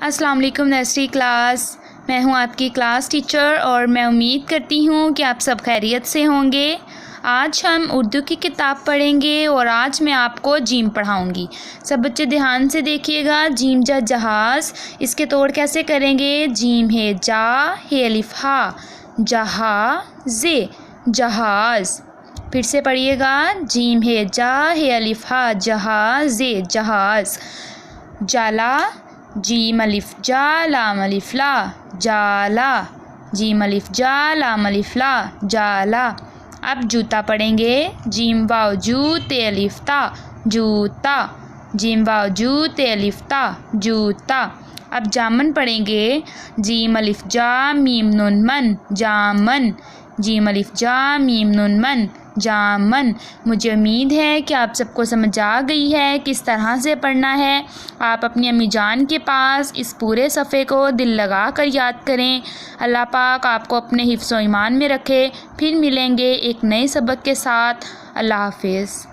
السلام علیکم nursery class, میں ہوں آپ کی کلاس ٹیچر اور میں امید کرتی ہوں کہ آپ سب خیریت سے ہوں گے۔ آج ہم اردو کی کتاب پڑھیں گے اور آج میں آپ کو جیم پڑھاؤں گی۔ سب بچے دھیان سے دیکھیے گا۔ جیم جا جہاز، اس کے توڑ کیسے کریں گے؟ جیم ہے جا، ہے الف ہا، جہاز، جہاز۔ پھر سے پڑھیے گا۔ جیم ہے جا، ہے الف ہا، جہاز، جہاز۔ جالا، جیم الف جا، لام الف لا، جالا۔ جیم الف جا، لام الف لا، جالا۔ اب جوتا پڑھیں گے۔ جیم واو جو، تے الف تا، جوتا۔ جیم واو جو، تے الف تا، جوتا۔ اب جامن پڑھیں گے۔ جیم الف جا، میم نون من، جامن۔ جیم الف جا، میم نون من، جامن۔ مجھے امید ہے کہ آپ سب کو سمجھ آ گئی ہے کس طرح سے پڑھنا ہے۔ آپ اپنی امی جان کے پاس اس پورے صفحے کو دل لگا کر یاد کریں۔ اللہ پاک آپ کو اپنے حفظ و ایمان میں رکھے۔ پھر ملیں گے ایک نئے سبق کے ساتھ۔ اللہ حافظ۔